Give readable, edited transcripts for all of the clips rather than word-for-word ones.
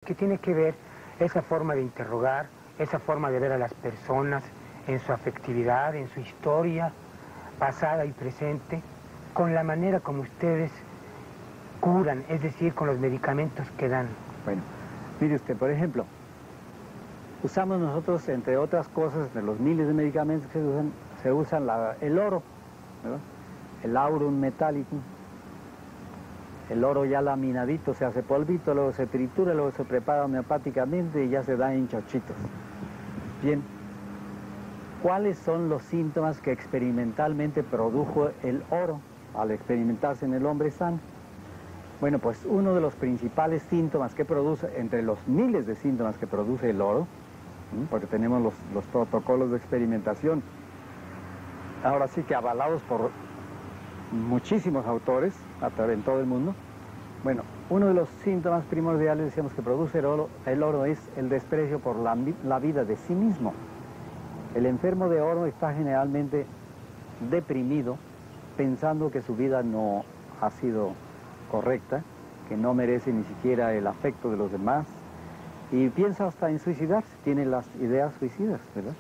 que tiene que ver esa forma de interrogar, esa forma de ver a las personas en su afectividad, en su historia pasada y presente, con la manera como ustedes curan, es decir, con los medicamentos que dan. Bueno, mire usted, por ejemplo, usamos nosotros, entre otras cosas, de los miles de medicamentos que se usan el oro, ¿verdad? El aurum metallicum. El oro ya laminadito se hace polvito, luego se tritura, luego se prepara homeopáticamente y ya se da en chochitos. Bien, ¿cuáles son los síntomas que experimentalmente produjo el oro al experimentarse en el hombre sano? Bueno, pues uno de los principales síntomas que produce, entre los miles de síntomas que produce el oro, porque tenemos los protocolos de experimentación, ahora sí que avalados por muchísimos autores en todo el mundo. Bueno, uno de los síntomas primordiales, decíamos, que produce el oro es el desprecio por la vida de sí mismo. El enfermo de oro está generalmente deprimido, pensando que su vida no ha sido correcta, que no merece ni siquiera el afecto de los demás, y piensa hasta en suicidarse, tiene las ideas suicidas, ¿verdad?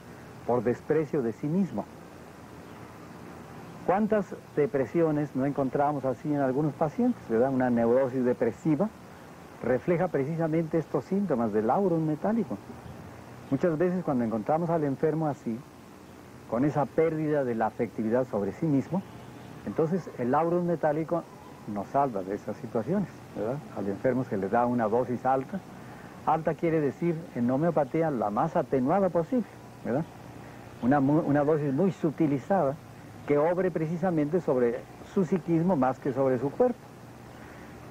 Por desprecio de sí mismo. ¿Cuántas depresiones no encontramos así en algunos pacientes, verdad? Una neurosis depresiva refleja precisamente estos síntomas del aurum metálico. Muchas veces cuando encontramos al enfermo así, con esa pérdida de la afectividad sobre sí mismo, entonces el aurum metálico nos salva de esas situaciones, ¿verdad? Al enfermo se le da una dosis alta. Alta quiere decir, en homeopatía, la más atenuada posible, ¿verdad? Una dosis muy sutilizada, que obre precisamente sobre su psiquismo más que sobre su cuerpo.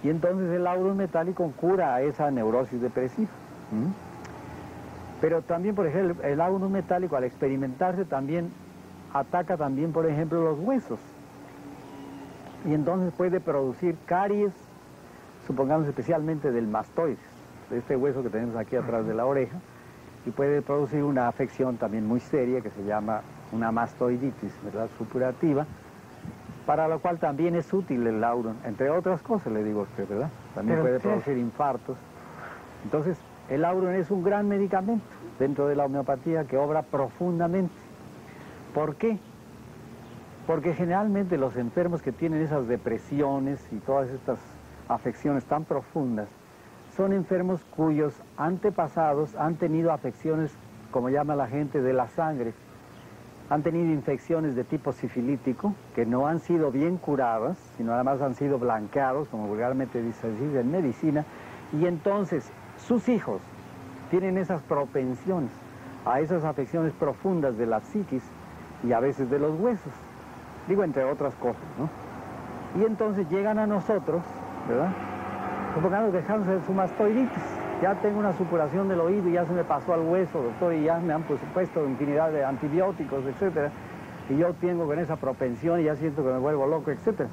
Y entonces el aurum metálico cura a esa neurosis depresiva. Pero también, por ejemplo, el aurum metálico al experimentarse también ataca también, por ejemplo, los huesos. Y entonces puede producir caries, supongamos especialmente del mastoides, de este hueso que tenemos aquí atrás de la oreja, y puede producir una afección también muy seria que se llama una mastoiditis, ¿verdad? Supurativa, para lo cual también es útil el aurum, entre otras cosas, le digo a usted, ¿verdad? También puede producir infartos. Entonces, el aurum es un gran medicamento dentro de la homeopatía que obra profundamente. ¿Por qué? Porque generalmente los enfermos que tienen esas depresiones y todas estas afecciones tan profundas son enfermos cuyos antepasados han tenido afecciones, como llama la gente, de la sangre. Han tenido infecciones de tipo sifilítico que no han sido bien curadas, sino además han sido blanqueados, como vulgarmente dice en medicina, y entonces sus hijos tienen esas propensiones a esas afecciones profundas de la psiquis y a veces de los huesos, digo entre otras cosas, ¿no? Y entonces llegan a nosotros, ¿verdad? Supongamos dejándose de su mastoiditis. Ya tengo una supuración del oído y ya se me pasó al hueso, doctor, y ya me han puesto infinidad de antibióticos, etcétera, y yo tengo con esa propensión y ya siento que me vuelvo loco, etcétera.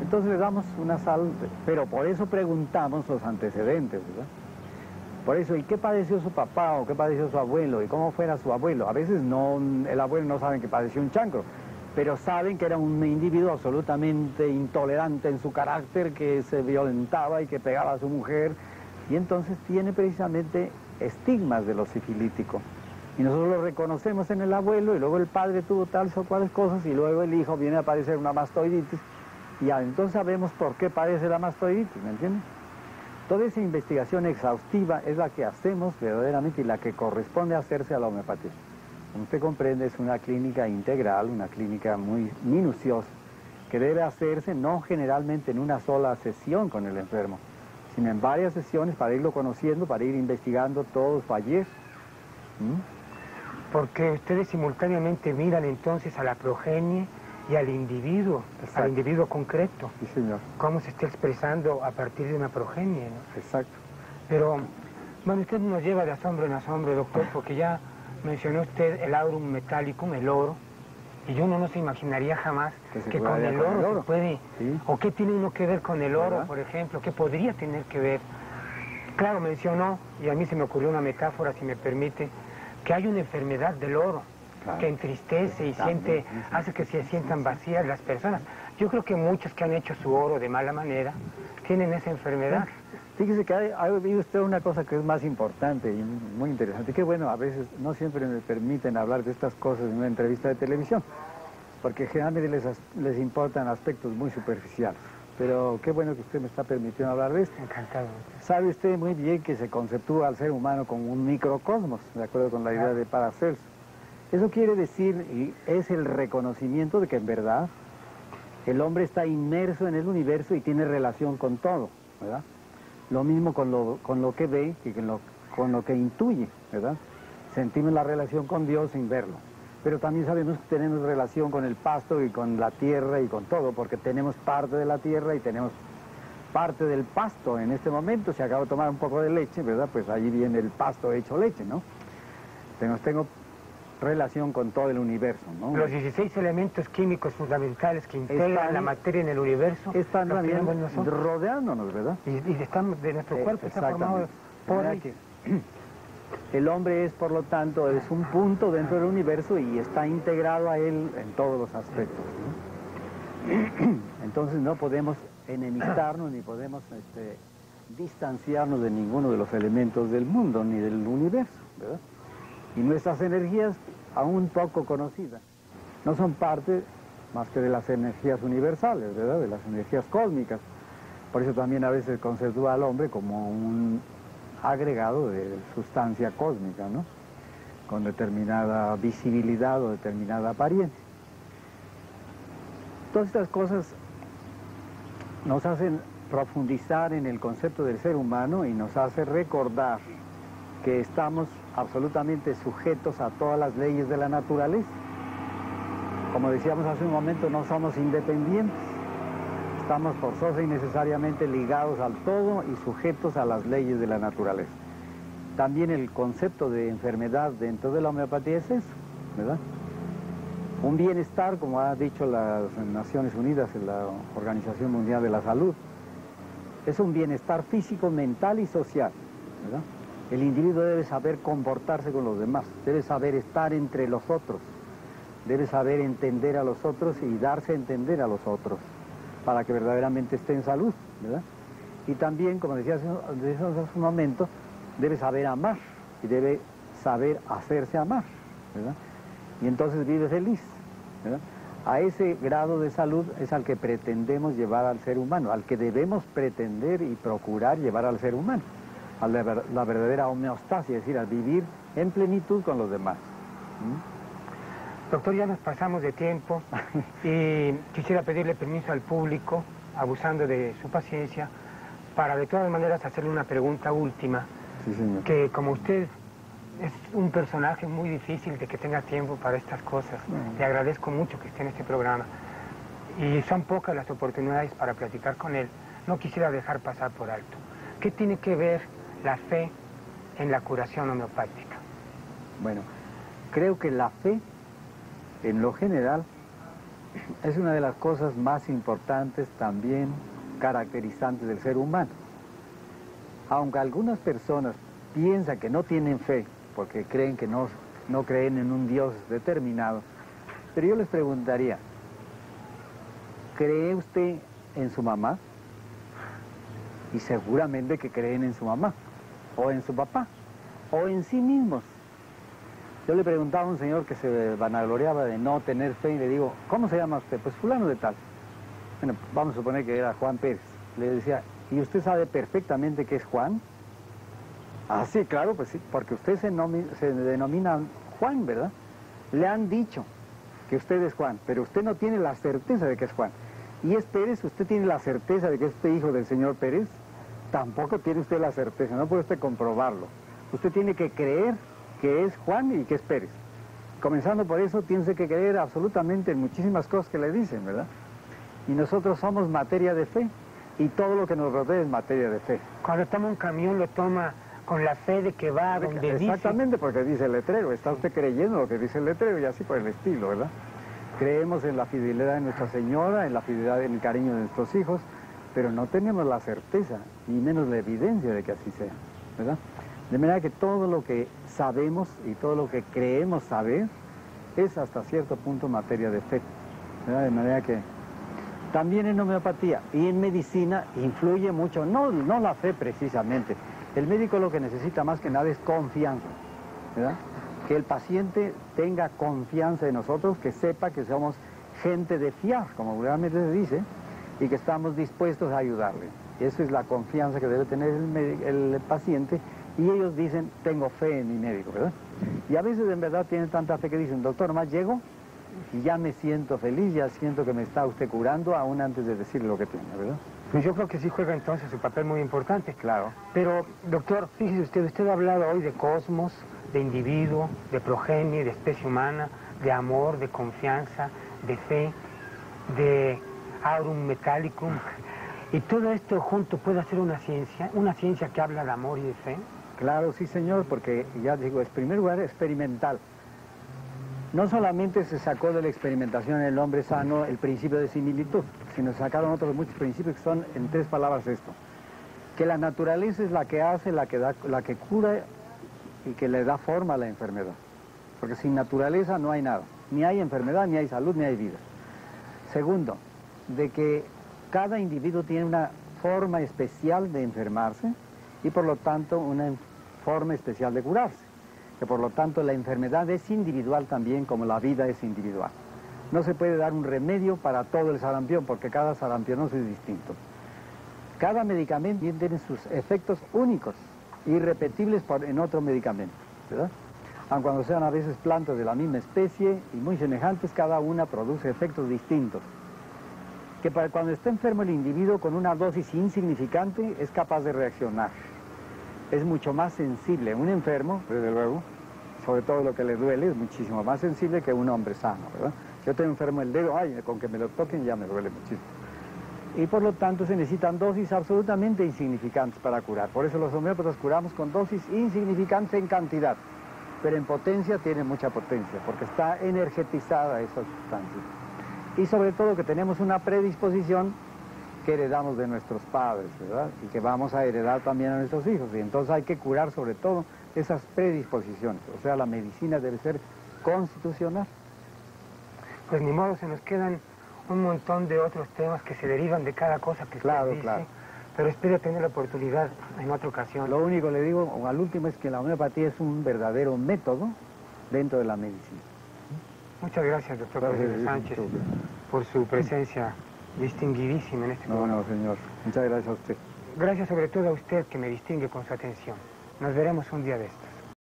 Entonces le damos una sal, pero por eso preguntamos los antecedentes, ¿verdad? Por eso, ¿y qué padeció su papá o qué padeció su abuelo? ¿Y cómo fuera su abuelo? A veces no, el abuelo no sabe que padeció un chancro, pero saben que era un individuo absolutamente intolerante en su carácter, que se violentaba y que pegaba a su mujer, y entonces tiene precisamente estigmas de lo sifilítico. Y nosotros lo reconocemos en el abuelo, y luego el padre tuvo tales o cuales cosas, y luego el hijo viene a padecer una mastoiditis, y ya, entonces sabemos por qué padece la mastoiditis, ¿me entienden? Toda esa investigación exhaustiva es la que hacemos verdaderamente y la que corresponde hacerse a la homeopatía. Como usted comprende, es una clínica integral, una clínica muy minuciosa, que debe hacerse no generalmente en una sola sesión con el enfermo, sino en varias sesiones para irlo conociendo, para ir investigando todo su ayer. Porque ustedes simultáneamente miran entonces a la progenie y al individuo concreto. Sí, señor. Cómo se está expresando a partir de una progenie, ¿no? Exacto. Pero, bueno, usted nos lleva de asombro en asombro, doctor, porque ya mencionó usted el aurum metallicum, el oro, y uno no se imaginaría jamás que con el oro se puede, ¿sí? O qué tiene uno que ver con el oro, ¿verdad? Por ejemplo, qué podría tener que ver. Claro, mencionó, y a mí se me ocurrió una metáfora, si me permite, que hay una enfermedad del oro, claro, que entristece y siente, hace que se sientan vacías las personas. yo creo que muchos que han hecho su oro de mala manera tienen esa enfermedad. Fíjese que ha oído usted una cosa que es más importante y muy interesante, que bueno, a veces no siempre me permiten hablar de estas cosas en una entrevista de televisión, porque generalmente les importan aspectos muy superficiales. Pero qué bueno que usted me está permitiendo hablar de esto. Encantado. Sabe usted muy bien que se conceptúa al ser humano como un microcosmos, de acuerdo con la idea de Paracelso. Eso quiere decir, y es el reconocimiento de que en verdad el hombre está inmerso en el universo y tiene relación con todo, ¿verdad? Lo mismo con lo que ve y con lo que intuye, ¿verdad? Sentimos la relación con Dios sin verlo. Pero también sabemos que tenemos relación con el pasto y con la tierra y con todo, porque tenemos parte de la tierra y tenemos parte del pasto. En este momento, si acabo de tomar un poco de leche, ¿verdad? Pues allí viene el pasto hecho leche, ¿no? Tengo relación con todo el universo, ¿no? Los 16 elementos químicos fundamentales que integran la materia en el universo están también rodeándonos, ¿verdad? Y están de nuestro cuerpo, está formado por ahí. El hombre es, por lo tanto, es un punto dentro del universo y está integrado a él en todos los aspectos, ¿no? Entonces no podemos enemistarnos ni podemos distanciarnos de ninguno de los elementos del mundo ni del universo, ¿verdad? Y nuestras energías, aún poco conocidas, no son parte más que de las energías universales, ¿verdad? De las energías cósmicas. Por eso también a veces conceptúa al hombre como un agregado de sustancia cósmica, ¿no? Con determinada visibilidad o determinada apariencia. Todas estas cosas nos hacen profundizar en el concepto del ser humano y nos hace recordar que estamos absolutamente sujetos a todas las leyes de la naturaleza. Como decíamos hace un momento, no somos independientes. Estamos forzosa y necesariamente ligados al todo y sujetos a las leyes de la naturaleza. También el concepto de enfermedad dentro de la homeopatía es eso, ¿verdad? Un bienestar, como ha dicho las Naciones Unidas, la Organización Mundial de la Salud, es un bienestar físico, mental y social, ¿verdad? El individuo debe saber comportarse con los demás, debe saber estar entre los otros, debe saber entender a los otros y darse a entender a los otros, para que verdaderamente esté en salud, ¿verdad? Y también, como decía hace un momento, debe saber amar y debe saber hacerse amar, ¿verdad? Y entonces vive feliz, ¿verdad? A ese grado de salud es al que pretendemos llevar al ser humano, al que debemos pretender y procurar llevar al ser humano, a la verdadera homeostasis, es decir, a vivir en plenitud con los demás. Doctor, ya nos pasamos de tiempo y quisiera pedirle permiso al público, abusando de su paciencia, para de todas maneras hacerle una pregunta última. Sí, señor. Que como usted es un personaje muy difícil de que tenga tiempo para estas cosas, le agradezco mucho que esté en este programa. Y son pocas las oportunidades para platicar con él. No quisiera dejar pasar por alto. ¿Qué tiene que ver la fe en la curación homeopática? Bueno, creo que la fe, en lo general, es una de las cosas más importantes también caracterizantes del ser humano. Aunque algunas personas piensan que no tienen fe, porque creen que no creen en un Dios determinado, pero yo les preguntaría, ¿cree usted en su mamá? Y seguramente que creen en su mamá, o en su papá, o en sí mismos. Yo le preguntaba a un señor que se vanagloriaba de no tener fe y le digo, ¿cómo se llama usted? Pues fulano de tal. Bueno, vamos a suponer que era Juan Pérez. Le decía, ¿y usted sabe perfectamente qué es Juan? Ah, sí, claro, pues sí, porque usted se denomina Juan, ¿verdad? Le han dicho que usted es Juan, pero usted no tiene la certeza de que es Juan. ¿Y es Pérez? ¿Usted tiene la certeza de que es usted hijo del señor Pérez? Tampoco tiene usted la certeza, no puede usted comprobarlo. Usted tiene que creer que es Juan y que es Pérez. Comenzando por eso, tiene que creer absolutamente en muchísimas cosas que le dicen, ¿verdad? Y nosotros somos materia de fe, y todo lo que nos rodea es materia de fe. Cuando toma un camión, lo toma con la fe de que va a donde dice. Exactamente, porque dice el letrero, está usted creyendo lo que dice el letrero y así por el estilo, ¿verdad? Creemos en la fidelidad de Nuestra Señora, en la fidelidad, en el cariño de nuestros hijos, pero no tenemos la certeza, ni menos la evidencia de que así sea, ¿verdad? De manera que todo lo que sabemos y todo lo que creemos saber es hasta cierto punto materia de fe, ¿verdad? De manera que También en homeopatía y en medicina influye mucho, no la fe precisamente. El médico lo que necesita más que nada es confianza, ¿verdad? Que el paciente tenga confianza en nosotros, que sepa que somos gente de fiar, como vulgarmente se dice, y que estamos dispuestos a ayudarle. Esa es la confianza que debe tener el paciente, y ellos dicen, tengo fe en mi médico, ¿verdad? Y a veces en verdad tienen tanta fe que dicen, doctor, más llego y ya me siento feliz, ya siento que me está usted curando, aún antes de decirle lo que tiene, ¿verdad? Pues yo creo que sí juega entonces un papel muy importante. Claro. Pero, doctor, fíjese usted ha hablado hoy de cosmos, de individuo, de progenie, de especie humana, de amor, de confianza, de fe, de aurum metallicum. ¿Y todo esto junto puede hacer una ciencia que habla de amor y de fe? Claro, sí, señor, porque ya digo, en primer lugar, experimental. No solamente se sacó de la experimentación en el hombre sano el principio de similitud, sino se sacaron otros muchos principios que son en 3 palabras esto. Que la naturaleza es la que hace, la que cura y que le da forma a la enfermedad. Porque sin naturaleza no hay nada. Ni hay enfermedad, ni hay salud, ni hay vida. Segundo, de que cada individuo tiene una forma especial de enfermarse y por lo tanto una forma especial de curarse. Que por lo tanto la enfermedad es individual también como la vida es individual. No se puede dar un remedio para todo el sarampión porque cada sarampiónoso es distinto. Cada medicamento tiene sus efectos únicos, irrepetibles en otro medicamento, ¿verdad? Aun cuando sean a veces plantas de la misma especie y muy semejantes, cada una produce efectos distintos. Que para cuando está enfermo el individuo con una dosis insignificante es capaz de reaccionar. Es mucho más sensible. Un enfermo, desde luego, sobre todo lo que le duele, es muchísimo más sensible que un hombre sano, ¿verdad? Yo tengo enfermo el dedo, ay, con que me lo toquen ya me duele muchísimo. Y por lo tanto se necesitan dosis absolutamente insignificantes para curar. Por eso los homeópatas curamos con dosis insignificantes en cantidad, pero en potencia tiene mucha potencia, porque está energetizada esa sustancia. Y sobre todo que tenemos una predisposición que heredamos de nuestros padres, ¿verdad? Y que vamos a heredar también a nuestros hijos. Y entonces hay que curar sobre todo esas predisposiciones. O sea, la medicina debe ser constitucional. Pues ni modo, se nos quedan un montón de otros temas que se derivan de cada cosa que usted dice. Claro. Pero espero tener la oportunidad en otra ocasión. Lo único que le digo, al último, es que la homeopatía es un verdadero método dentro de la medicina. Muchas gracias, doctor Pedro Sánchez, por su presencia distinguidísima en este programa. No, señor. Muchas gracias a usted. Gracias sobre todo a usted que me distingue con su atención. Nos veremos un día de esto.